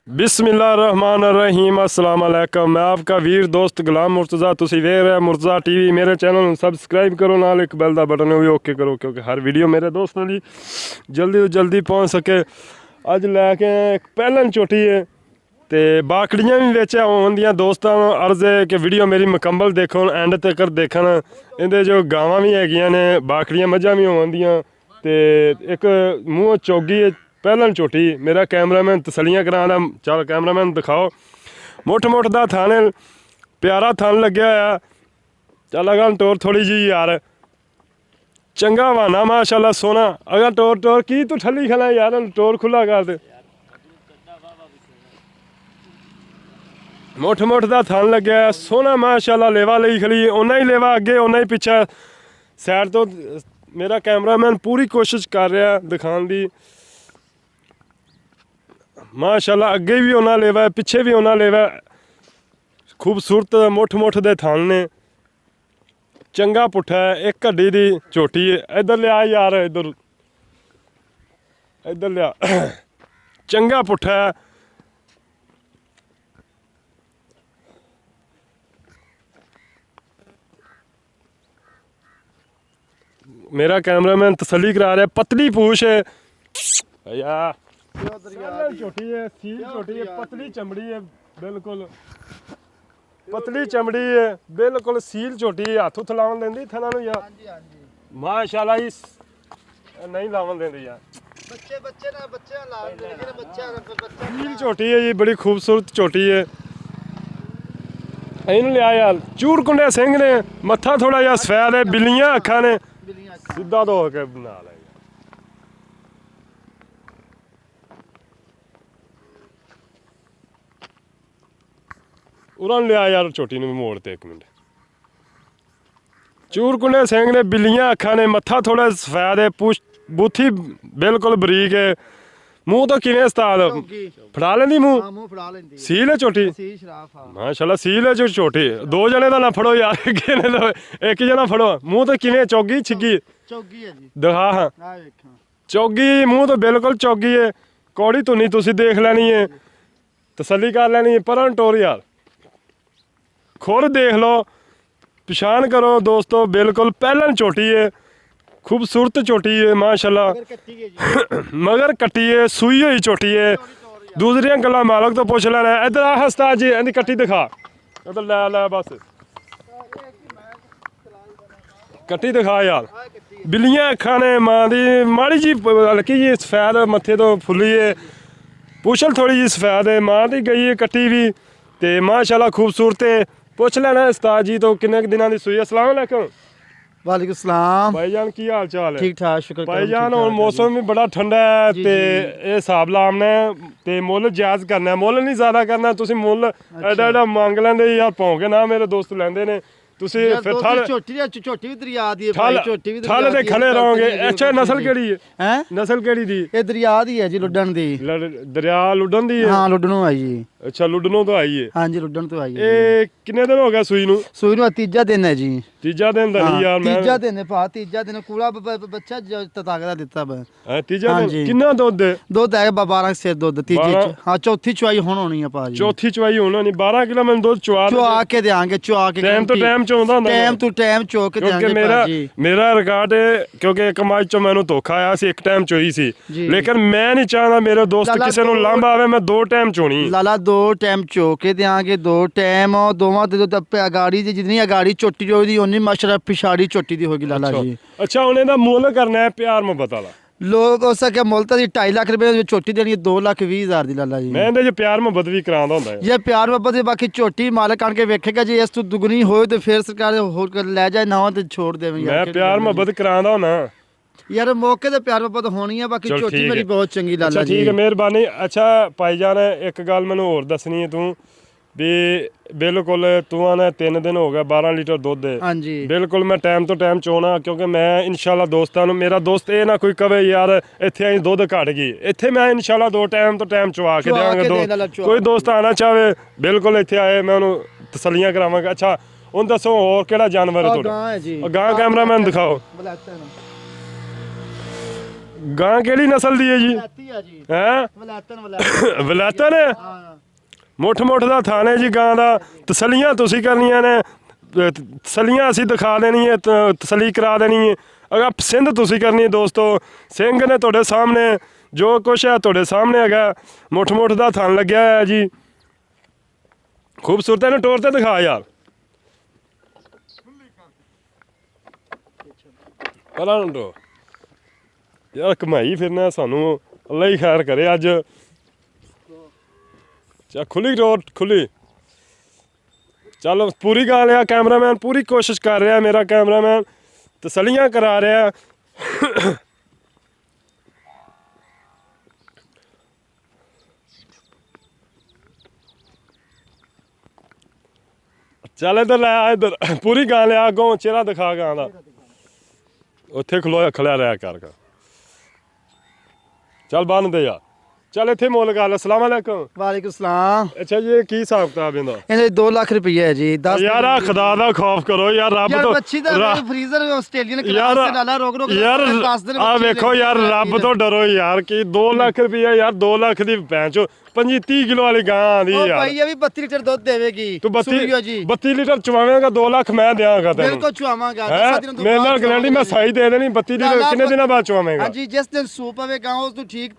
बिस्मिल्लाहिर्रहमानिर्रहीम अस्सलाम वालेकुम। मैं आपका वीर दोस्त गुलाम मुर्तज़ा। तुसी वेख रहे मुर्तज़ा टीवी। मेरे चैनल ਨੂੰ ਸਬਸਕ੍ਰਾਈਬ ਕਰੋ, ਨਾਲ ਇੱਕ ਬੈਲ ਦਾ ਬਟਨ ਵੀ ਓਕੇ ਕਰੋ ਕਿਉਂਕਿ ਹਰ ਵੀਡੀਓ ਮੇਰੇ ਦੋਸਤਾਂ ਦੀ ਜਲਦੀ ਤੋਂ ਜਲਦੀ ਪਹੁੰਚ ਸਕੇ। ਅੱਜ ਲੈ ਕੇ ਇੱਕ ਪਹਿਲਨ ਝੋਟੀ ਹੈ ਤੇ ਬਾਕੜੀਆਂ ਵੀ ਵਿੱਚ ਆਉਂਦੀਆਂ। ਦੋਸਤਾਂ ਨੂੰ ਅਰਜ਼ ਹੈ ਕਿ ਵੀਡੀਓ ਮੇਰੀ ਮੁਕੰਮਲ ਦੇਖੋ, ਐਂਡ ਤੱਕ ਦੇਖਣ। ਇਹਦੇ ਜੋ ਗਾਵਾਂ ਵੀ ਹੈਗੀਆਂ ਨੇ, ਬਾਕੜੀਆਂ ਮੱਝਾਂ ਵੀ ਆਉਂਦੀਆਂ ਤੇ ਇੱਕ ਮੂੰਹ ਚੋਗੀ ਹੈ ਪਹਿਲਨ ਝੋਟੀ। मेरा कैमरामैन तसलियां कराना, चल कैमरामैन दिखाओ। मुठ दा थाने प्यारा थान लग्या आ। चल अगर टोर थोड़ी जी यार, चंगा वाना माशाल्लाह सोना। अगर टोर की तू ठली खला यार, टोर खुला कर दे। मुठ दा थान लग्या सोना माशाल्लाह। लेवा लई खली, उन्ना ही लेवा अगे उन्ना ही पिछा। साइड तो मेरा कैमरामैन पूरी कोशिश कर रहा दिखाने की। माशाल्लाह अगे भी उन्ना लेवा है, पिछे भी उन्ना लेवा। खूबसूरत मुठ दे थान ने, चंगा पुट्ठा है। एक हड्डी दी झोटी है। इधर लिया यार, इधर लिया। चंगा पुट्ठा है। मेरा कैमरामैन तसली करा रहा है। पतली पूछ है यार, छोटी है, सील छोटी है, पतली चमड़ी है, बिल्कुल पतली चमड़ी है, बिल्कुल सील छोटी है। हाथ उथ लावन देंदी थना नु यार। माशाल्लाह ही नहीं लावन देंदी यार। बच्चे ना लावन देंगे, बच्चा सील छोटी है जी, बड़ी खूबसूरत छोटी है। इन लिया यार। चूर कुंडे सिंह ने, मत्था थोड़ा जिहा सफेद है, बिल्लियां अखां ने, सीधा धो के बना ले। उन्होंने लिया यार छोटी ने मोड़ ते एक मिनट। चूर कुंडे सिंह ने, बिल्लियां अखां ने, मत्था थोड़ा सफेद है, पूछ बूथी बिल्कुल बरीक है। मुंह तो किवें उस्ताद फड़ा लेंदी मुंह? मुंह फड़ा लेंदी। सील है छोटी? सील शराफ हां माशाल्लाह सील है जो छोटी। दो जने दा ना फड़ो यार, एक जना फड़ो। मुंह तो किवें चौगी छिगी? चौगी है जी। दिखा हां। आ देखो चौगी, मुंह तो बिल्कुल चौगी है। कौड़ी धुनी तुसी देख लैनी है, तसल्ली कर लैनी है। पर टोर यार खुद देख लो, पछाण करो दोस्तों। बिल्कुल पहलन छोटी है, खूबसूरत छोटी है माशाल्लाह। अगर कट्टी है जी, मगर कट्टी है, सूई हुई छोटी है। दूसरियां गल्लां मालक तो पुछ लेना। इधर आ हस्ता जी, इहदी कट्टी दिखा। इधर लै लै बस कट्टी दिखा यार। बिल्लियां अखां ने, मां दी माड़ी जी हल्की जी सफेद, मत्थे तो फुल्ली है, पूछल थोड़ी जी सफेद है। मां दी गई है कट्टी भी ते माशाल्लाह खूबसूरत है। पुछ लेना उस्ताद जी तो किन्ने दिनां दी सूई। अस्सलाम वालेकुम वालेकुम सलाम भाईजान, की हाल चाल है? ठीक ठाक शुक्र भाईजान हुण मौसम भी बड़ा ठंडा है ते ये हिसाब लाना है ते मुੱਲ जायज़ करना है। मुੱਲ नहीं ज़्यादा करना। तुसीं मुੱਲ एडा एडा मंग लैंदे यार, भौंके ना मेरे दोस्त लैंदे ने। तुसीं फिर थल छोटी भी दरिया दी है भाई, छोटी भी थल ते खले रहोगे। अच्छा नस्ल केड़ी है? हैं नस्ल केड़ी दी? ये दरिया दी है जी, लुडन दी। दरिया लुडन दी है? हां लुडनों आई जी। अच्छा लुडनों तो आई है। हां जी लुडन तो आई है। ये कितने दिन हो गए सूई नूं? सूई नु तीजा दिन है जी। तीजा दिन दा नहीं यार। मैं तीजा दिन है भा, तीजा दिन कूड़ा बच्चा ततागदा दिता ब। तीजा हाँ दिन जी। कितना दुध है? दुध है 12 सेर दुध तीजे 12 च। हां चौथी चुआई हुण होनी है भाजी। चौथी चवाई होना नहीं। 12 किलो मैं दुध चुआ के देंगे, चुआ के टाइम तो टाइम च आਉਂਦਾ ਹੁੰਦਾ। टाइम टू टाइम चो के क्योंकि देंगे भाजी। मेरा रिकॉर्ड है, क्योंकि एक मैच चो मैनू धोखा आया सी, एक टाइम चोई सी। जी। लेकिन मैं नहीं चाहता मेरे दोस्त लाला किसी ਨੂੰ दो- ਲੰਬ ਆਵੇ। मैं 2 टाइम चोनी। लाला 2 टाइम चो के देंगे, 2 टाइम दोवां दे दो अगाड़ी दी जितनी अगाड़ी चोटी जो दी ओनी माशाल्लाह पिछाड़ी चोटी दी होगी लाला जी। अच्छा उन्हें दा मुੱਲ करना है प्यार मोहब्बत वाला। लोग हो सके मुल्क दी 2.5 लाख रुपए चोटी देनी है, 2,20,000 दी लाला जी। मैं ਇਹਦੇ 'ਚ ਪਿਆਰ ਮੁਹੱਬਤ ਵੀ ਕਰਾਉਂਦਾ ਹੁੰਦਾ ਹੈ। ये प्यार मोहब्बत है, बाकी चोटी मालक आन के वेखेगा जी इस तो दुगनी हो तो फिर सरकार होर कर ले जाए ना तो छोड़ देवे मैं प्यार ਮੁਹੱਬਤ ਕਰਾਉਂਦਾ ਹੁੰਦਾ। यार मौके ते प्यार मोहब्बत होनी है, बाकी चल चोटी ठीक मेरी है। बहुत चंगी अच्छा लाला जी। ठीक है, मेहरबानी। अच्छा भाईजान एक गल मैनू होर दसनी है तू भी बिल्कुल तू आना 3 दिन हो गए 12 लीटर दुध है। हाँ जी बिल्कुल मैं टाइम तो टाइम चोना, क्योंकि मैं इंशाल्लाह दोस्तां नूं, मेरा दोस्त ये ना कोई कवे यार इत्थे आई दुध घट गई, इत्थे मैं इंशाल्लाह 2 टाइम तो टाइम चवा के देंगे। कोई दोस्त आना चाहे बिल्कुल इत्थे आए, मैं उन्होंने तसलियां करावांगा। अच्छा हुण दसो होर किहड़ा जानवर है तुहाडा? गां कैमरामैन दिखाओ। ਗਾਂ ਕਿਹੜੀ ਨਸਲ ਦੀ ਹੈ ਜੀ? ਵਲੈਤੀ ਆ ਜੀ। ਹੈ ਵਲੈਤਨ ਵਲੈਤਨ ਹੈ। ਹਾਂ ਮੁੱਠ ਦਾ ਥਾਣ ਹੈ ਜੀ ਗਾਂ ਦਾ। ਤਸੱਲੀਆਂ ਤੁਸੀਂ ਕਰਨੀਆਂ ਨੇ, ਤਸੱਲੀਆਂ ਅਸੀਂ ਦਿਖਾ ਦੇਣੀ ਹੈ, ਤਸੱਲੀ ਕਰਾ ਦੇਣੀ ਹੈ। ਅਗਰ ਪਸੰਦ ਤੁਸੀਂ ਕਰਨੀ ਹੈ ਦੋਸਤੋ, ਸਿੰਘ ਨੇ ਤੁਹਾਡੇ ਸਾਹਮਣੇ ਜੋ ਕੁਛ ਹੈ ਤੁਹਾਡੇ ਸਾਹਮਣੇ ਹੈਗਾ। ਮੁੱਠ ਦਾ ਥਣ ਲੱਗਿਆ ਹੋਇਆ ਜੀ, ਖੂਬਸੂਰਤ। ਇਹਨੂੰ ਟੋਰ ਤੇ ਦਿਖਾ ਯਾਰ, ਪਰਾਂ ਨੂੰ ਟੋਰ ਯਾਰ। ਕਮਾਈ ਫਿਰਨਾ ਸਾਨੂੰ, ਅੱਲਾ ਹੀ ਖੈਰ ਕਰੇ। ਅੱਜ ਚਾ ਖੁੱਲੀ ਟੋਰ ਖੁੱਲੀ। ਚਲੋ ਪੂਰੀ ਗੱਲ ਆ, ਕੈਮਰਾਮੈਨ ਪੂਰੀ ਕੋਸ਼ਿਸ਼ ਕਰ ਰਿਹਾ, ਮੇਰਾ ਕੈਮਰਾਮੈਨ ਤਸੱਲੀਆਂ ਕਰਾ ਰਿਹਾ। ਚੱਲ ਇੱਧਰ ਲੈ ਆ, ਇੱਧਰ ਪੂਰੀ ਗਾਂ ਲਿਆ, ਅੱਗੋਂ ਚਿਹਰਾ ਦਿਖਾ ਗਾਂ ਦਾ। ਉੱਥੇ ਖਲਿਆ ਰਿਹਾ ਕਰ। ਚੱਲ ਬੰਨ ਦੇ ਯਾਰ, ਚੱਲ ਇੱਥੇ ਮੁੱਲ ਕਰ। ਅਸਲਾਮ ਵਾਲੇਕੁਮ। ਵਾਲੇਕੁਮ ਸਲਾਮ। ਅੱਛਾ ਜੀ, ਇਹ ਕੀ ਹਿਸਾਬ ਕਿਤਾਬ ਇਹਦਾ? ਇਹਦੇ 2 ਲੱਖ ਰੁਪਏ ਹੈ ਜੀ। 10 ਯਾਰ ਆ ਖੁਦਾ ਦਾ ਖੌਫ ਕਰੋ ਯਾਰ, ਰੱਬ ਯਾਰ ਤੋਂ। ਬੱਚੀ ਦਾ ਫਰੀਜ਼ਰ ਆਸਟ੍ਰੇਲੀਅਨ ਯਾਰ ਕਲਾਸ ਦੇ ਨਾਲ ਰੋਕ ਯਾਰ 10 ਦਿਨ ਆ ਵੇਖੋ ਯਾਰ, ਰੱਬ ਤੋਂ ਡਰੋ ਯਾਰ। ਕੀ 2 ਲੱਖ ਰੁਪਇਆ ਯਾਰ? 2 ਲੱਖ ਦੀ ਭੈਂਚੋ 25-30 ਕਿਲੋ ਵਾਲੀ ਗਾਂ ਆਂਦੀ ਉਹ ਯਾਰ। ਭਾਈ ਇਹ ਵੀ 32 ਲੀਟਰ ਦੁੱਧ ਦੇਵੇਗੀ। ਤੂੰ ਸੂਈਓ ਜੀ 32 ਲੀਟਰ ਚਵਾਵੇਂਗਾ, 2 ਲੱਖ ਮੈਂ ਦਿਆਂਗਾ ਤੈਨੂੰ। ਬਿਲਕੁਲ ਚੁਆਵਾਂਗਾ। ਹੈਂ? 10 ਦਿਨ ਤੋਂ ਮੇਰੇ ਨਾਲ ਬਾਅਦ ਗਰੰਟੀ ਮੈਂ ਸਹੀ ਦੇ ਦੇਣੀ। 32 ਲੀਟਰ ਕਿੰਨੇ ਦਿਨਾਂ ਬਾਅਦ ਚਵਾਵੇਂਗਾ? ਹਾਂਜੀ, ਜਿਸ ਦਿਨ ਸੂਪ ਆਵੇਗਾ ਉਸ ਤੋਂ ਠੀਕ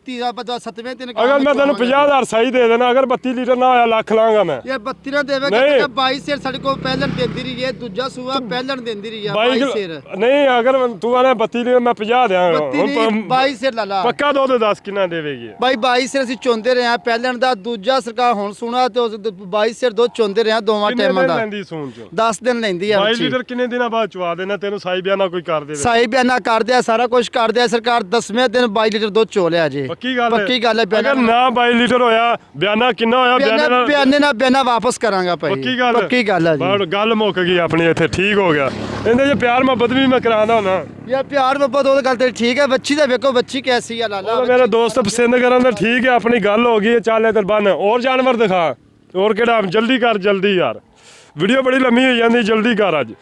7ਵੇਂ ਦਿਨ। ਅਗਰ ਮੈਂ ਤੈਨੂੰ 50,000 ਸਹੀ ਦੇ ਦੇਣਾ, ਅਗਰ 32 ਲੀਟਰ ਨਾ ਹੋਇਆ ਲੱਖ ਲਾਂਗਾ ਮੈਂ। ਯਾਰ 32 ਨਾ ਦੇਵੇਗਾ ਤਾਂ 22 ਸਿਰ ਸਾਡੇ ਕੋਲ ਪਹਿਲਣ ਦਿੰਦੀ ਰਹੀ ਹੈ। ਦੂਜਾ ਸੂਆ ਪਹਿਲਣ ਦਿੰਦੀ ਰਹੀ ਹੈ 22 ਸਿਰ। ਨਹੀਂ ਅਗਰ ਤੂੰ ਆਲੇ 32 ਲੀਟਰ ਮੈਂ 50 ਦਿਆਂਗਾ। 22 ਸਿਰ ਲਾ ਲਾ ਪੱਕਾ ਦੁੱਧ ਦੱਸ ਕਿੰਨਾ ਦੇਵੇਗੀ? ਬਾਈ 22 ਸਿਰ ਅਸੀਂ ਚੁੰਦੇ ਰਹੇ ਆ ਪਹਿਲਣ ਦਾ। ਦੂਜਾ ਸਰਕਾਰ ਹੁਣ ਸੁਣਾ ਤੇ 22 ਸਿਰ ਦੁੱਧ ਚੁੰਦੇ ਰਹੇ ਆ ਦੋਵਾਂ ਟਾਈਮਾਂ ਦਾ। ਲੈਂਦੀ ਸੂਣ ਚ 10 ਦਿਨ ਲੈਂਦੀ ਆ 22 ਲੀਟਰ ਕਿੰਨੇ ਦਿਨਾਂ ਬਾਅਦ ਚਵਾ ਦੇਣਾ ਤੈਨੂੰ? ਸਾਈ ਬਿਆਨਾ ਕੋਈ ਕਰ ਦੇਵੇ? ਸਾਈ ਬਿਆਨਾ ਕਰ ਦਿਆ, ਸਾਰਾ ਕੁਝ ਕਰ ਦਿਆ ਸਰਕਾਰ। 10ਵੇਂ ਦਿਨ 22 ਲੀਟਰ ਦੁੱਧ ਚੋ ਲਿਆ ਜੇ। ਪੱਕੀ ਗੱਲ ਹੈ? ਪੱਕੀ ਗੱਲ ਹੈ। ਅਗਰ ਨਾ 22 ਲੀਟਰ ਹੋਇਆ, ਬਿਆਨਾ ਕਿੰਨਾ ਹੋਇਆ? ਬਿਆਨਾ ਵਾਪਸ ਕਰਾਂਗਾ ਭਾਈ। ਪੱਕੀ ਗੱਲ? ਪੱਕੀ ਗੱਲ ਹੈ ਜੀ। ਬਸ ਗੱਲ ਮੁੱਕ ਗਈ ਆਪਣੀ ਇੱਥੇ, ਠੀਕ ਹੋ ਗਿਆ। ਇਹਦੇ ਚ ਪਿਆਰ ਮੁਹੱਬਤ ਵੀ ਮੈਂ ਕਰਾਉਂਦਾ ਹੁੰਦਾ ਯਾਰ ਪਿਆਰ ਮੁਹੱਬਤ ਉਹ ਗੱਲ ਤੇ ਠੀਕ ਹੈ। ਬੱਚੀ ਦਾ ਵੇਖੋ ਬੱਚੀ ਕੈਸੀ ਆ ਲਾਲਾ। ਉਹ ਮੇਰੇ ਦੋਸਤ ਪਸੰਦ ਕਰਨ ਦਾ ਠੀਕ ਹੈ, ਆਪਣੀ ਗੱਲ ਹੋ ਗਈ। ਚੱਲ ਇੱਧਰ ਬੰਨ ਹੋਰ ਜਾਨਵਰ ਦਿਖਾ। ਹੋਰ ਕਿਹੜਾ? ਜਲਦੀ ਕਰ ਜਲਦੀ ਯਾਰ, ਵੀਡੀਓ ਬੜੀ ਲੰਮੀ ਹੋ ਜਾਂਦੀ, ਜਲਦੀ ਕਰ। ਅੱਜ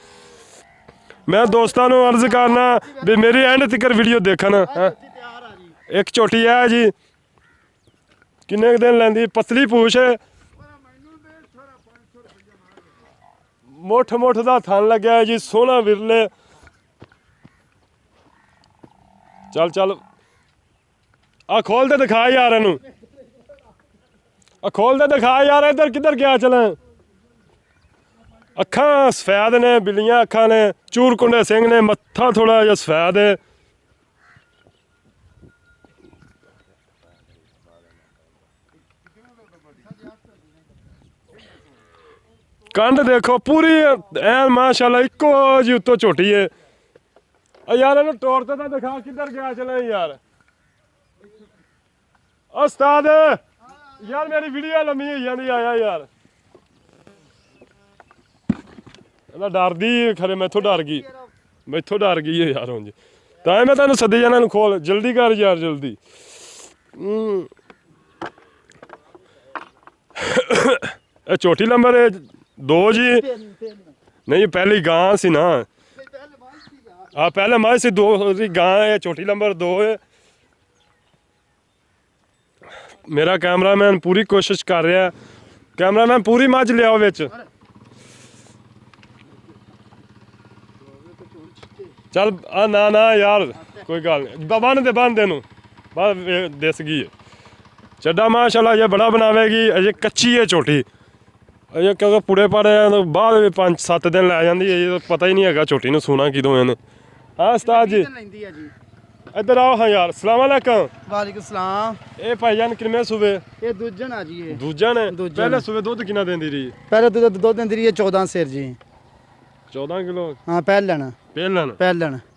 ਮੈਂ ਦੋਸਤਾਂ ਨੂੰ ਅਰਜ਼ ਕਰਨਾ ਵੀ ਮੇਰੀ ਐਂਡ ਤੱਕ ਵੀਡੀਓ ਦੇਖਣ। ਇੱਕ ਝੋਟੀ ਹੈ ਜੀ, ਕਿੰਨੇ ਕੁ ਦਿਨ ਲੈਂਦੀ? ਪਤਲੀ ਪੂਛ, ਮੁੱਠ ਦਾ ਥਣ ਲੱਗਿਆ ਜੀ, ਸੋਹਣਾ ਵਿਰਲੇ। ਚੱਲ ਆ ਖੋਲ ਤੇ ਦਿਖਾ ਯਾਰ ਇਹਨੂੰ, ਆ ਖੋਲ ਤੇ ਦਿਖਾ ਯਾਰ। ਇੱਧਰ ਕਿੱਧਰ ਗਿਆ? ਚਲੇ ਅੱਖਾਂ ਸਫੈਦ ਨੇ, ਬਿੱਲੀਆਂ ਅੱਖਾਂ ਨੇ, ਚੂਰ ਕੁੰਡੇ ਸਿੰਘ ਨੇ, ਮੱਥਾ ਥੋੜਾ ਜਿਹਾ ਸਫੈਦ ਹੈ। ਕੰਡ ਦੇਖੋ ਪੂਰੀ ਐਨ ਮਾਸ਼ਾਅੱਲਾ, ਇੱਕੋ ਜੀ ਉੱਤੋਂ ਝੋਟੀ ਹੈ। ਯਾਰ ਇਹਨੂੰ ਟੋਰ ਤੇ ਤਾਂ ਦਿਖਾ, ਕਿੱਧਰ ਗਿਆ? ਚਲੇ ਯਾਰ ਉਸਤਾਦ, ਯਾਰ ਮੇਰੀ ਵੀਡੀਓ ਲੰਮੀ ਹੋਈ ਜਾਂਦੀ। ਆਇਆ ਯਾਰ, ਇਹਦਾ ਡਰਦੀ ਖਰੇ, ਮੈਥੋਂ ਡਰ ਗਈ ਹੈ ਯਾਰ। ਹੁਣ ਜੀ ਤਾਂ ਮੈਂ ਤੁਹਾਨੂੰ ਸੱਦੀ ਜਾਣਾ, ਨੂੰ ਖੋਲ ਜਲਦੀ ਕਰ ਯਾਰ, ਜਲਦੀ। ਇਹ ਝੋਟੀ ਨੰਬਰ 2 ਜੀ। ਨਹੀਂ ਪਹਿਲੀ ਗਾਂ ਸੀ ਨਾ, ਆ ਪਹਿਲੇ ਮਾਂ ਸੀ। 2 ਦੀ ਗਾਂ ਹੈ, ਝੋਟੀ ਨੰਬਰ 2 ਹੈ। ਮੇਰਾ ਕੈਮਰਾਮੈਨ ਪੂਰੀ ਕੋਸ਼ਿਸ਼ ਕਰ ਰਿਹਾ। ਕੈਮਰਾਮੈਨ ਪੂਰੀ ਮੱਝ ਲਿਆਓ ਵਿੱਚ। ਚੱਲ ਆ ਨਾ ਯਾਰ, ਕੋਈ ਗੱਲ ਨਹੀਂ। ਬੰਨ ਦੇ ਨੂੰ ਬਾਹਰ ਦਿਸ ਗਈ ਹੈ। ਚੱਡਾ ਮਾਸ਼ਾਅੱਲਾ ਇਹ ਬੜਾ ਬਣਾਵੇਗੀ। ਅਜੇ ਕੱਚੀ ਹੈ ਝੋਟੀ, ਅਜੇ ਕਿਉਂਕਿ ਪੁੜੇ ਪਾੜੇ ਬਾਅਦ 5-7 ਦਿਨ ਲੈ ਜਾਂਦੀ ਹੈ। ਇਹ ਪਤਾ ਹੀ ਨਹੀਂ ਹੈਗਾ ਝੋਟੀ ਨੂੰ ਸੂਣਾ ਕਿਦੋਂ ਇਹਨੇ। ਹਾਂ ਉਸਤਾਦ ਜੀ ਇੱਧਰ ਆਓ। ਹਾਂ ਯਾਰ, ਸਲਾਮ ਵਾਲੇਕਮ। ਵਾਲੇਕੁਮ ਸਲਾਮ। ਇਹ ਭਾਈਜਾਨ ਕਿੰਨੇ ਸੂਬੇ? ਇਹ ਦੂਜਣ ਆ ਜੀ। ਇਹ ਦੂਜਾ ਨੇ? ਪਹਿਲੇ ਸੂਬੇ ਦੁੱਧ ਕਿੰਨਾ ਦਿੰਦੀ ਰਹੀ? ਪਹਿਲੇ ਦੁੱਧ ਦਿੰਦੀ ਰਹੀ ਹੈ 14 ਸਿਰ ਜੀ। 14 ਕਿਲੋ? ਹਾਂ ਪਹਿਲਣ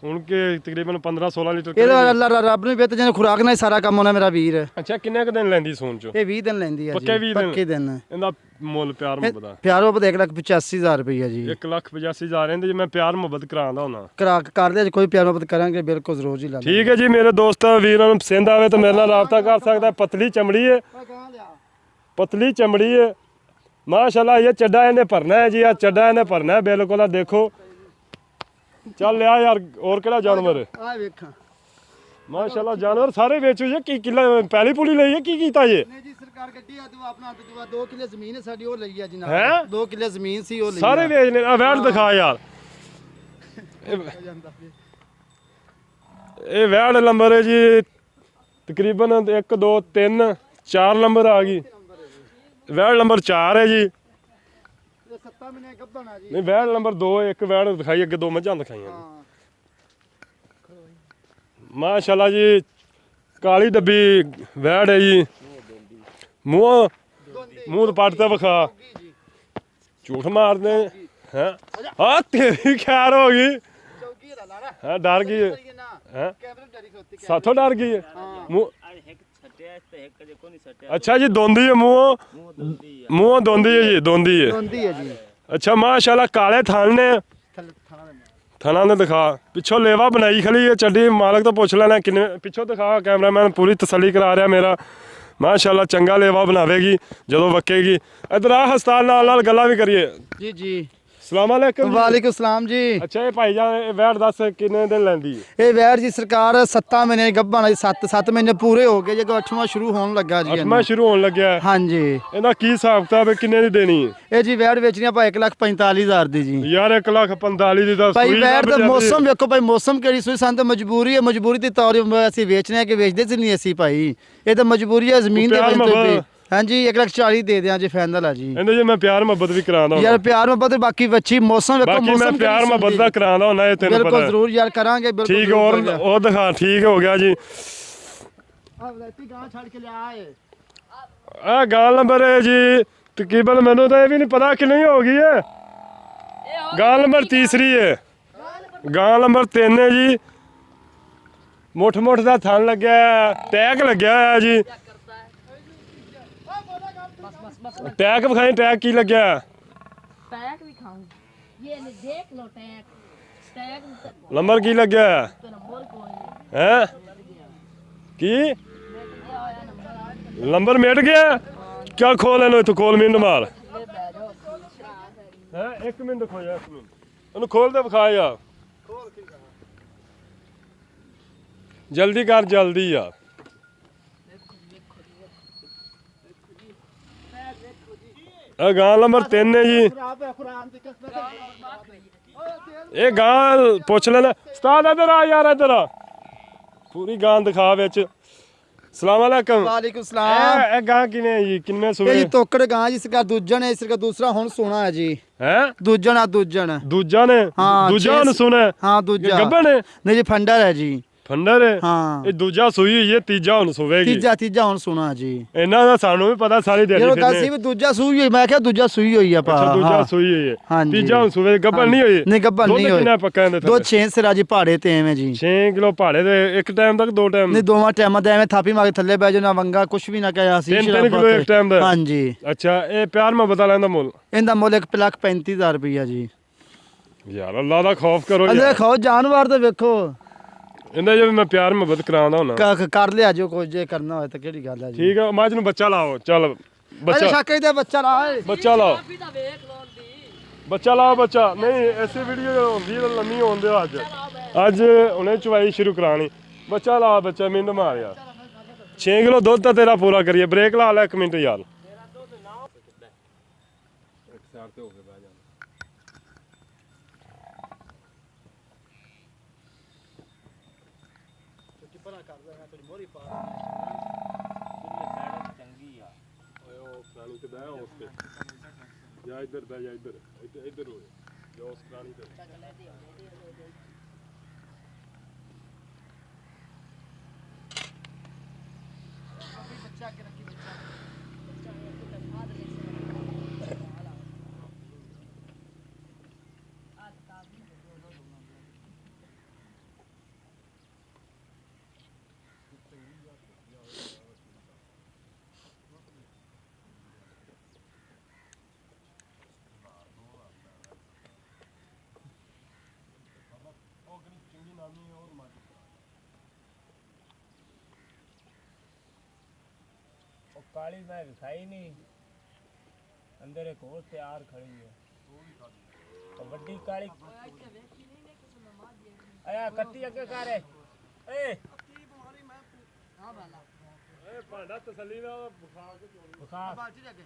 ਹੁਣ ਕਿ ਤਕਰੀਬਨ 15-16 ਲੀਟਰ। ਇਹਦਾ ਅੱਲਾ ਰੱਬ ਨੂੰ ਬਿਹਤਰ ਜਿਹਨੇ ਖੁਰਾਕ ਨਾਲ ਸਾਰਾ ਕੰਮ ਹੋਣਾ ਮੇਰਾ ਵੀਰ। ਅੱਛਾ ਕਿੰਨੇ ਕੁ ਦਿਨ ਲੈਂਦੀ ਸੂਣ ਚ? ਇਹ 20 ਦਿਨ ਲੈਂਦੀ ਆ ਜੀ। ਪੱਕੇ ਦਿਨ। ਇਹਦਾ ਮੁੱਲ ਪਿਆਰ ਮੁਹੱਬਤ ਦਾ? ਪਿਆਰ ਮੁਹੱਬਤ 1,85,000 ਰੁਪਈਆ ਜੀ। 1,85,000 ਇਹਦੇ ਜੇ ਮੈਂ ਪਿਆਰ ਮੁਹੱਬਤ ਕਰਾਉਂਦਾ ਹੁੰਦਾ। ਕਰਦੇ ਕੋਈ ਪਿਆਰ ਮੁਹੱਬਤ ਕਰਾਂਗੇ ਬਿਲਕੁਲ ਜ਼ਰੂਰ ਜੀ। ਠੀਕ ਹੈ ਜੀ, ਮੇਰੇ ਦੋਸਤਾਂ ਵੀਰਾਂ ਨੂੰ ਪਸੰਦ ਆਵੇ ਤਾਂ ਮੇਰੇ ਨਾਲ ਰਾਬਤਾ ਕਰ ਸਕਦਾ। ਪਤਲੀ ਚਮੜੀ ਹੈ, ਮਾਸ਼ਾਅੱਲਾ। ਇਹ ਚੱਡਾ ਇਹਨੇ ਭਰਨਾ ਹੈ ਜੀ, ਆ ਚੱਡਾ ਇਹਨੇ ਭਰਨਾ ਹੈ ਬਿਲਕੁਲ। ਆ ਦੇਖੋ, ਚੱਲ ਲਿਆ ਯਾਰ। ਹੋਰ ਕਿਹੜਾ ਜਾਨਵਰ ਹੈ? ਆ ਵੇਖਾਂ ਮਾਸ਼ਾਅੱਲਾ ਜਾਨਵਰ ਸਾਰੇ ਵੇਚੋ ਜੀ ਕੀ ਕਿੱਲਾ ਪਹਿਲੀ ਪੁਲੀ ਲਈ ਹੈ ਕੀ ਕੀਤਾ ਜੀ ਨਹੀਂ ਜੀ ਸਰਕਾਰ ਗੱਡੀ ਆ ਦੋ ਆਪਣਾ ਦੁਆ 2 ਕਿੱਲੇ ਜ਼ਮੀਨ ਹੈ ਸਾਡੀ ਉਹ ਲਈ ਆ ਜੀ ਹੈਂ? ਨਾਲ 2 ਕਿੱਲੇ ਜ਼ਮੀਨ ਸੀ ਉਹ ਲਈ ਸਾਰੇ ਵੇਚਨੇ ਆ ਵੈੜ ਦਿਖਾ ਯਾਰ ਇਹ ਵੈੜ ਨੰਬਰ ਹੈ ਜੀ ਤਕਰੀਬਨ 1 2 3 4 ਨੰਬਰ ਆ ਗਈ ਵੈੜ ਨੰਬਰ 4 ਹੈ ਜੀ 7 ਮਹੀਨੇ ਗੱਭਣਾ ਜੀ ਨਹੀਂ ਵੈੜ ਨੰਬਰ 2 ਇੱਕ ਵੈੜ ਦਿਖਾਈ ਅੱਗੇ 2 ਮੱਝਾਂ ਦਿਖਾਈਆਂ ਹਾਂ ਮਾਸ਼ਾਅੱਲਾ ਜੀ ਕਾਲੀ ਡੱਬੀ ਵੈੜ ਹੈ ਜੀ ਮੂੰਹ ਮੂੰਹ ਪੱਟ ਤੇ ਵਿਖਾ ਝੂਠ ਮਾਰਦੇ ਹੈ ਆ ਤੇਰੀ ਖੈਰ ਹੋ ਗਈ ਚੌਕੀ ਦਾ ਲਾਰਾ ਹਾਂ ਡਰ ਗਈ ਹੈ ਹੈਂ? ਕੈਮਰੇ ਡਰੀ ਖੋਤੀ ਸਾਥੋਂ ਡਰ ਗਈ ਹੈ ਹਾਂ ਮੂੰਹ ਇੱਕ ਛੱਟਿਆ ਤੇ ਇੱਕ ਜੇ ਕੋਈ ਨਹੀਂ ਛੱਟਿਆ ਅੱਛਾ ਜੀ ਦੋਂਦੀ ਹੈ ਮੂੰਹ ਮੂੰਹ ਦੁੰਦੀ ਆ ਮੂੰਹ ਦੋਂਦੀ ਹੈ ਜੀ ਦੋਂਦੀ ਹੈ ਹੁੰਦੀ ਹੈ ਜੀ ਅੱਛਾ ਮਾਸ਼ਾਅੱਲਾ ਕਾਲੇ ਥਣ ਨੇ ਥੱਲੇ ਥਾਣਾ ਦੇ ਥਣਾ ਨੇ ਦਿਖਾ ਪਿੱਛੋਂ ਲੇਵਾ ਬਣਾਈ ਖਲੀ ਹੈ ਚੱਡੀ ਮਾਲਕ ਤੋਂ ਪੁੱਛ ਲੈਣਾ ਕਿੰਨੇ ਪਿੱਛੋਂ ਦਿਖਾ ਕੈਮਰਾਮੈਨ ਪੂਰੀ ਤਸੱਲੀ ਕਰਾ ਰਿਹਾ ਮੇਰਾ ਮਾਸ਼ਾਅੱਲਾ ਚੰਗਾ ਲੇਵਾ ਬਣਾਵੇਗੀ ਜਦੋਂ ਵਕੇਗੀ ਇਧਰ ਆ ਹਸਤਾਲ ਨਾਲ ਗੱਲਾਂ ਵੀ ਕਰੀਏ ਜੀ ਜੀ ਸਲਾਮ ਅਲੈਕੁਮ ਜੀ। ਵਾਲੇਕੁਮ ਸਲਾਮ ਜੀ ਅੱਛਾ ਇਹ ਭਾਈ ਜਾਨ ਇਹ ਵੈਟ ਦੱਸ ਕਿੰਨੇ ਦਿਨ ਲੈਂਦੀ ਹੈ ਇਹ ਵੈਰ ਜੀ ਸਰਕਾਰ 7 ਮਹੀਨੇ ਗੱਭਣਾ ਜੀ 7 ਮਹੀਨੇ ਪੂਰੇ ਹੋ ਗਏ ਜੇ 8ਵਾਂ ਸ਼ੁਰੂ ਹੋਣ ਲੱਗਾ ਜੀ ਅੱਠਵਾਂ ਸ਼ੁਰੂ ਹੋਣ ਲੱਗਿਆ ਹੈ। ਹਾਂਜੀ ਇਹਦਾ ਕੀ ਹਿਸਾਬ ਕਿਤਾਬ ਹੈ ਕਿੰਨੇ ਦੀ ਦੇਣੀ ਹੈ ਇਹ ਜੀ ਵੈਰ ਵੇਚਣੀ ਆਪਾਂ 1,45,000 ਦੀ ਜੀ ਯਾਰ 1,45,000 ਦੀ ਤਾਂ ਭਾਈ ਸੂਈ ਵੈਰ ਦਾ ਲੱਭ ਜਾਂਦੀ ਮੌਸਮ ਵੇਖੋ ਭਾਈ ਮੌਸਮ ਕਿਹੜੀ ਸੂਈ ਸਾਨੂੰ ਤਾਂ ਮਜਬੂਰੀ ਹੈ ਮਜਬੂਰੀ ਦੇ ਤੌਰ ਤੇ ਅਸੀਂ ਵੇਚਨੇ ਆ ਕਿ ਵੇਚਦੇ ਸੀ ਨਹੀਂ ਅਸੀਂ ਭਾਈ ਇਹ ਤਾਂ ਮਜਬੂਰੀ ਹੈ ਜ਼ਮੀਨ ਦੇ ਪਿਆਰ ਵਿੱਚ ਮੁਹੱਬਤ। ਹਾਂਜੀ 1,40,000 ਦੇ ਦਿਆਂ ਜੀ ਫਾਈਨਲ ਆ ਜੀ ਇਹਦੇ ਜੇ ਮੈਂ ਪਿਆਰ ਮੁਹੱਬਤ ਵੀ ਕਰਾਉਂਦਾ ਯਾਰ ਹਾਂ ਪਿਆਰ ਮੁਹੱਬਤ ਬਾਕੀ ਬੱਚੀ ਮੌਸਮ ਵੇਖੋ ਬਾਕੀ ਮੈਂ ਮੌਸਮ ਪਿਆਰ ਮੁਹੱਬਤ ਦਾ ਕਰਾਉਂਦਾ ਹੁੰਦਾ ਇਹ ਤੈਨੂੰ ਬਿਲਕੁਲ ਪਤਾ ਹੈ। ਜ਼ਰੂਰ ਯਾਰ ਕਰਾਂਗੇ ਬਿਲਕੁਲ ਠੀਕ ਜ਼ਰੂਰ ਔਰ ਕਰਾਂਗੇ। ਉਹ ਦਿਖਾ ਠੀਕ ਹੋ ਗਿਆ ਜੀ ਆ ਵਲੈਤੀ ਗਾਂ ਛੱਡ ਕੇ ਲਿਆ ਏ ਆ ਗਾਲ ਨੰਬਰ ਹੈ ਜੀ ਤਕਰੀਬਨ ਮੈਨੂੰ ਤਾਂ ਇਹ ਵੀ ਨਹੀਂ ਪਤਾ ਕਿੰਨੀ ਹੋ ਗਈ ਹੈ ਗਾਲ ਨੰਬਰ ਤੀਸਰੀ ਹੈ ਗਾਲ ਨੰਬਰ 3 ਹੈ ਜੀ ਮੁੱਠ ਮੁੱਠ ਦਾ ਥਣ ਲੱਗਿਆ ਹੈ, ਟੈਗ ਲੱਗਿਆ ਹੋਇਆ ਜੀ ਟੈਗ ਵਿਖਾਈ ਟੈਗ ਕੀ ਲੱਗਿਆ ਹੈ? टैग भी खाऊं ये ले देख लो टैग टैग ਨੰਬਰ ਕੀ ਲੱਗਿਆ ਹੈ नंबर कोई नहीं ਹੈਂ? ਕੀ ਨੰਬਰ ਮਿਟ ਗਿਆ ਕਿਆ ਖੋਲ ਇਹਨੂੰ ਇੱਥੋਂ ਖੋਲ ਮਿੰਟ ਮਾਰ ले बैठो ਹੈ 1 ਮਿੰਟ ਖੋ ਜਾ 1 ਮਿੰਟ ਉਹਨੂੰ ਖੋਲ ਦੇ ਵਿਖਾ ਯਾਰ ਜਲਦੀ ਕਰ ਜਲਦੀ ਯਾਰ ਇਹ ਗਾਂ ਨੰਬਰ 3 ਹੈ ਜੀ ਇਹ ਗਾਂ ਪੁੱਛ ਲੈਣਾ ਉਸਤਾਦ ਇੱਧਰ ਆ ਯਾਰ ਇੱਧਰ ਆ ਪੂਰੀ ਗਾਂ ਦਿਖਾ ਵਿੱਚ ਸਲਾਮ ਅਲੈਕਮ ਵਾਲੇਕੁਮ ਸਲਾਮ ਇਹ ਗਾਂ ਕਿਵੇਂ ਹੈ ਜੀ ਕਿੰਨੇ ਇਹ ਸੂਏ ਜੀ ਤੋਕੜ ਗਾਂ ਜੀ ਸਰਕਾਰ ਦੂਜਣ ਹੈ ਇਸ ਸਰਕਾਰ ਦੂਸਰਾ ਹੁਣ ਸੋਨਾ ਹੈ ਜੀ ਹੈ ਦੂਜਣ ਆ ਦੂਜਣ ਦੂਜਾ ਨੇ ਹਾਂ, ਦੂਜਾ ਛੇ- ਨੂੰ ਸੁਣਾ ਹਾਂ ਦੂਜਾ ਗੱਬਨ ਹੈ ਨਹੀਂ ਜੀ ਫੰਡਰ ਹੈ ਜੀ ਫੰਡਰ ਹੈ ਹਾਂ ਇਹ ਦੂਜਾ ਸੂਈ ਹੋਈ ਹੈ ਤੀਜਾ ਹੁਣ ਸੂਵੇਗੀ ਤੀਜਾ ਹੁਣ ਸੋਨਾ ਜੀ ਇਹਨਾਂ ਦਾ ਸਾਨੂੰ ਵੀ ਪਤਾ ਸਾਰੀ ਦਿਹਾੜੀ ਜਦੋਂ ਗੱਲ ਫਿਰਨੇ ਸੀ ਵੀ ਦੂਜਾ ਸੂਈ ਹੋਈ ਮੈਂ ਕਿਹਾ ਦੂਜਾ ਸੂਈ ਹੋਈ ਆਪਾਂ ਅੱਛਾ ਦੂਜਾ ਹਾਂ। ਸੂਈ ਹੋਈ ਹੈ ਹਾਂਜੀ। ਤੀਜਾ ਹੁਣ ਸੂਵੇ ਗੱਬਨ ਨਹੀਂ ਹੋਈ ਨਹੀਂ ਗੱਭਣ ਦੁੱਧ ਨਹੀਂ ਹੋਈ ਕਿੰਨਾ ਪੱਕਾ ਇਹਦੇ ਦੋ 6 ਸਿਰਾ ਜੀ ਪਹਾੜੇ ਤੇ ਐਵੇਂ ਜੀ 6 ਕਿਲੋ ਭਾੜੇ ਦੇ ਇੱਕ ਟਾਈਮ ਤੱਕ ਦੋ ਟਾਈਮ ਨਹੀਂ ਦੋਵਾਂ ਟਾਈਮਾਂ ਤੇ ਐਵੇਂ ਥਾਪੀ ਮਾਰ ਕੇ ਥੱਲੇ ਬਹਿ ਜਾਓ ਨਾ ਵੰਗਾ ਕੁਛ ਵੀ ਨਾ ਕਹਿਆ ਸੀ 3 ਕਿਲੋ ਇੱਕ ਟਾਈਮ ਦਾ ਹਾਂਜੀ ਅੱਛਾ ਇਹ ਪਿਆਰ ਮੈਂ ਬਤਾ ਲੈਂਦਾ ਮੁੱਲ ਇਹਦਾ ਮੁੱਲ 1,35,000 ਰੁਪਈਆ ਜੀ ਯਾਰ ਅੱਲਾ ਦਾ ਖੌਫ ਕਰੋ ਅੰਦਰ ਯਾਰ ਖਾਓ ਜਾਨਵਰ ਤੇ ਵੇਖੋ ਇਹਦਾ ਜੇ ਮੈਂ ਪਿਆਰ ਮੁਹੱਬਤ ਕਰਾਉਂਦਾ ਹੁੰਦਾ ਕਰ ਲਿਆ ਜੋ ਕੁਝ ਜੇ ਕਰਨਾ ਹੋਏ ਤਾਂ ਕਿਹੜੀ ਗੱਲ ਹੈ ਜੀ ਠੀਕ ਹੈ ਮੱਝ ਨੂੰ ਬੱਚਾ ਲਾਓ ਚੱਲ ਅੱਛਾ ਬੱਚਾ ਸ਼ਾਕੇ ਦਾ ਬੱਚਾ ਲਾਏ ਬੱਚਾ ਲਾਓ भी तो देख लो दी ਬੱਚਾ ਲਾਓ ਬੱਚਾ ਨਹੀਂ ਐਸੀ ਵੀਡੀਓ ਹੁੰਦੀ ਹੈ ਲੰਮੀ ਹੋਣ ਦਿਓ ਅੱਜ ਉਹਨੇ ਚਵਾਈ ਸ਼ੁਰੂ ਕਰਾਣੀ ਬੱਚਾ ਲਾ ਬੱਚਾ ਮਿੰਟ ਮਾਰ ਯਾਰ 6 ਕਿਲੋ ਦੁੱਧ ਤਾਂ ਤੇਰਾ ਪੂਰਾ ਕਰੀਏ ਬ੍ਰੇਕ ਲਾ ਲੈ 1 ਮਿੰਟ ਯਾਰ ਚੰਗੀ ਆ ਓਏ ਉਹ ਪ੍ਰਾਣੀ ਤੇ ਬਹਿ ਉਸ ਤੇ ਜਾ ਇੱਧਰ ਬਹਿ ਜਾ ਇੱਧਰ ਇੱਧਰ ਹੋ ਜਾ ਉਸ ਪ੍ਰਾਣੀ ਤੇ ਉਹ ਕਾਲੀ ਮੈਂ ਵਿਖਾਈ ਨਹੀਂ ਅੰਦਰ ਇੱਕ ਹੋਰ ਤਿਆਰ ਖੜੀ ਹੈ ਉਹ ਵੱਡੀ ਕਾਲੀ ਆਇਆ ਕੱਟੀ ਅੱਗੇ ਕਰ ਏ ਭਾਂਡਾ ਤਸੱਲੀ ਨਾਲ ਬੁਖਾ ਕੇ बुखा ਬਾਲਟੀ ਦੇ ਅੱਗੇ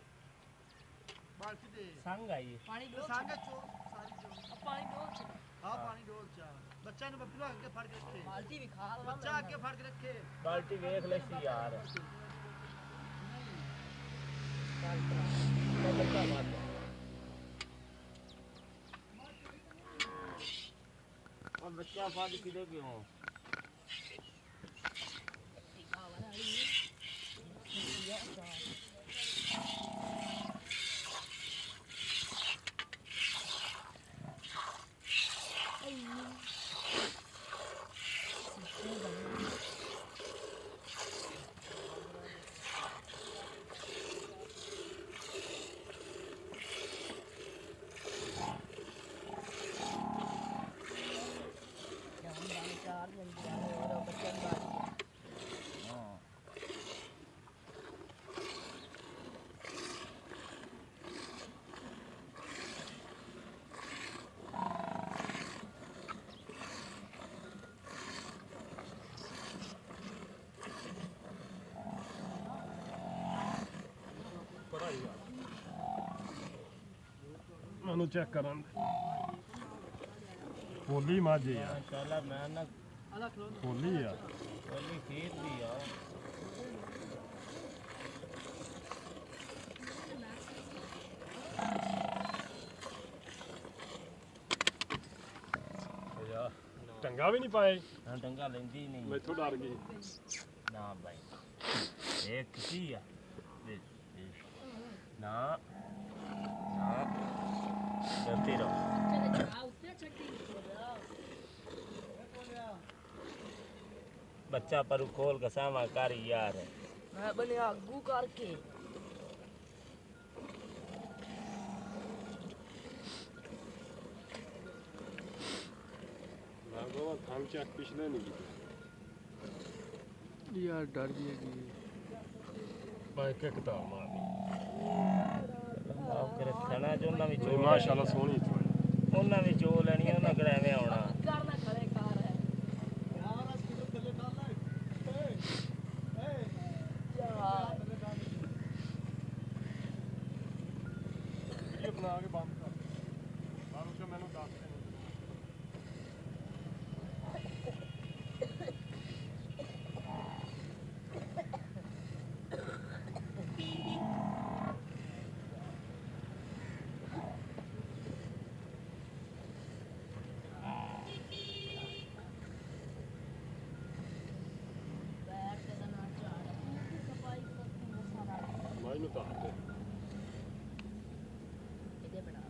ਬਾਲਟੀ ਦੇ संग आई ਪਾਣੀ ਡੋਲ ਸਾਂਗੇ ਚੋ ਸਾਰੀ ਚੋ ਪਾਣੀ ਡੋਲ ਹਾਂ ਪਾਣੀ ਡੋਲ ਚਾ ਬੱਚਾ ਨੂੰ ਬੱਪੂ ਅੱਗੇ ਫੜ ਕੇ ਰੱਖੇ ਬਾਲਟੀ ਵੀ ਖਾ ਲਾ ਬੱਚਾ ਅੱਗੇ ਫੜ ਕੇ ਰੱਖੇ बाल्टी देख ले सी यार और बच्चा फाड़ किधर क्यों ਮੈਨੂੰ ਚੈੱਕ ਕਰਨ ਹੋਲੀ ਮਾਝੇ ਆ चला मैं ना ਹੋਲੀ ਆ ओली खीर दी यार ਯਾ ਟੰਗਾ ਵੀ ਨਹੀਂ ਪਾਏ हाँ डंगा लेंदी नहीं ਮੈਥੋਂ ਡਰ ਗਈ ना भाई एक किसी है ना ना करती रहो ਚਲੇ ਜਾ ਉੱਤੇ ਛੱਡੀ बच्चा पर खोल का सामा कर यार ਮੈਂ ਬਣਿਆ ਆਗੂ ਕਰਕੇ ਮੈਂ ਕਹਾਂ ਥੰਮ ਚੈੱਕ ਪਿਛਲੇ ਨਹੀਂ ਕੀਤੇ ਯਾਰ ਡਰ ਗਈ ਮੈਂ ਇੱਕ ਕਿਤਾਬ ਮਾਰਨੀ आप कर खाना जो ना भी ਨਹੀਂ चो ਮਾਸ਼ਾਅੱਲਾ ਸੋਹਣੀ ਉਹਨਾਂ ਵੀ ਚੋ ਲੈਣੀ ਉਹਨਾਂ ਕਿਹੜਾ ਐਵੇਂ ਆਉਣਾ ਕਰਨਾ ਖੜੇ ਕਾਰ ਹੈ ਯਾਰ ਵੀਡੀਓ ਬਣਾ ਕੇ ਬੰਦ ਕਰ ਬਾਹਰ ਉੱਤੇ ਮੈਨੂੰ ਦੱਸ ਦੇ ਬੈਠ ਕੇ ਤਾਂ ਨਾ ਝਾੜ ਸਫਾਈ ਕਰਤੀ ਹੈ ਸਾਰਾ ਮੈਨੂੰ ਦੱਸ ਦੇ ਇਹਦੇ ਬਣਾ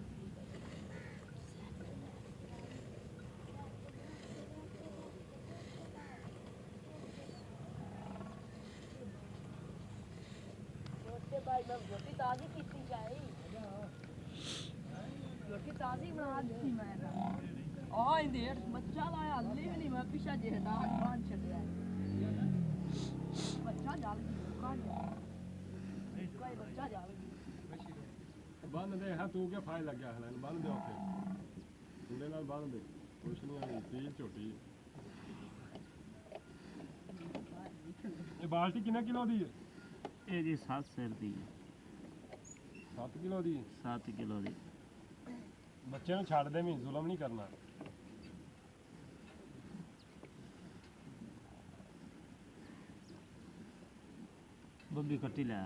ਰੋਟੀ ਭਾਈ ਮੈਂ ਰੋਟੀ ਤਾਜ਼ੀ ਕੀਤੀ ਜਾਈ ਰੋਟੀ ਤਾਜ਼ੀ ਬਣਾ ਦਿੱਤੀ ਮੈਂ ਤਾਂ ਆਹ ਇਹਦੇ ਬੱਚਾ ਲਾਇਆ ਹੱਲੇ ਵੀ ਨਹੀਂ ਮੈਂ ਪਿੱਛਾ ਜਿਹਦਾ ਬਾਂਝ ਛੱਡਿਆ ਬੱਚਾ ਜਲ ਗਿਆ ਕੋਈ ਬੱਚਾ ਜਲ ਗਿਆ ਬੰਨ ਦੇ ਹਾਂ ਤੂੰ ਕਿਆ ਫਾਇਲ ਲੱਗਿਆ ਹਲੇ ਬੰਨ ਦੇ ਉੱਥੇ ਮੁੰਡੇ ਨਾਲ ਬੰਨ ਦੇ ਕੁਛ ਨਹੀਂ ਆਈ ਤੀਰ ਝੋਟੀ ਇਹ ਬਾਲਟੀ ਕਿੰਨੇ ਕਿਲੋ ਦੀ ਹੈ ਇਹ ਜੀ 7 ਸਿਰ ਦੀ 7 ਕਿਲੋ ਦੀ 7 ਕਿਲੋ ਦੀ ਬੱਚੇ ਨੂੰ ਛੱਡ ਦੇ ਵੀ ਜ਼ੁਲਮ ਨਹੀਂ ਕਰਨਾ ਬੱਬੀ ਕੱਟੀ ਲੈ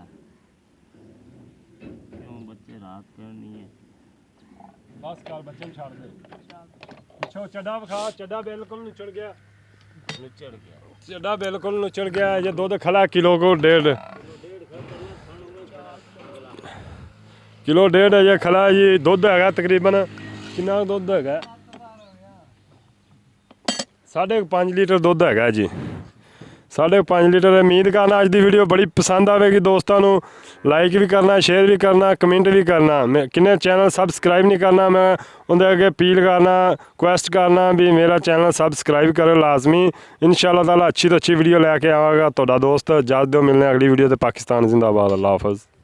ਕਿਉਂ ਬੱਚੇ ਰਾਤ ਕਰਨੀ ਹੈ ਬਸ ਕਰ ਬੱਚੇ ਨੂੰ ਛੱਡ ਦੇ ਪਿੱਛੋਂ ਚੱਡਾ ਵਿਖਾ ਚੱਡਾ ਬਿਲਕੁਲ ਨੁਚੜ ਗਿਆ ਨਿਚੜ ਗਿਆ ਚੱਡਾ ਬਿਲਕੁਲ ਨੁਚੜ ਗਿਆ ਇਹ ਦੁੱਧ ਖਲਾ ਕਿਲੋ ਕੋ ਡੇਢ ਕਿਲੋ ਡੇਢ ਹੈ ਖਲਾ ਜੀ ਦੁੱਧ ਹੈਗਾ ਤਕਰੀਬਨ ਕਿੰਨਾ ਦੁੱਧ ਹੈਗਾ 5.5 ਲੀਟਰ ਦੁੱਧ ਹੈਗਾ ਜੀ 5.5 ਲੀਟਰ ਉਮੀਦ ਕਰਨਾ ਅੱਜ ਦੀ ਵੀਡੀਓ ਬੜੀ ਪਸੰਦ ਆਵੇਗੀ ਦੋਸਤਾਂ ਨੂੰ ਲਾਈਕ ਵੀ ਕਰਨਾ ਸ਼ੇਅਰ ਵੀ ਕਰਨਾ ਕਮੈਂਟ ਵੀ ਕਰਨਾ ਮੈਂ ਕਿੰਨੇ ਚੈਨਲ ਸਬਸਕ੍ਰਾਈਬ ਨਹੀਂ ਕਰਨਾ ਮੈਂ ਉਹਦੇ ਅੱਗੇ ਅਪੀਲ ਕਰਨਾ ਰਿਕੁਐਸਟ ਕਰਨਾ ਵੀ ਮੇਰਾ ਚੈਨਲ ਸਬਸਕ੍ਰਾਈਬ ਕਰੋ ਲਾਜ਼ਮੀ ਇਨਸ਼ਾਅੱਲਾ ਤਾਲਾ ਅੱਛੀ ਤੋਂ ਅੱਛੀ ਵੀਡੀਓ ਲੈ ਕੇ ਆਵਾਂਗਾ ਤੁਹਾਡਾ ਦੋਸਤ ਇਜਾਜ਼ਤ ਦਿਓ ਮਿਲਨੇ ਅਗਲੀ ਵੀਡੀਓ ਤੇ ਪਾਕਿਸਤਾਨ ਜ਼ਿੰਦਾਬਾਦ ਅੱਲਾਹ ਹਾਫਿਜ਼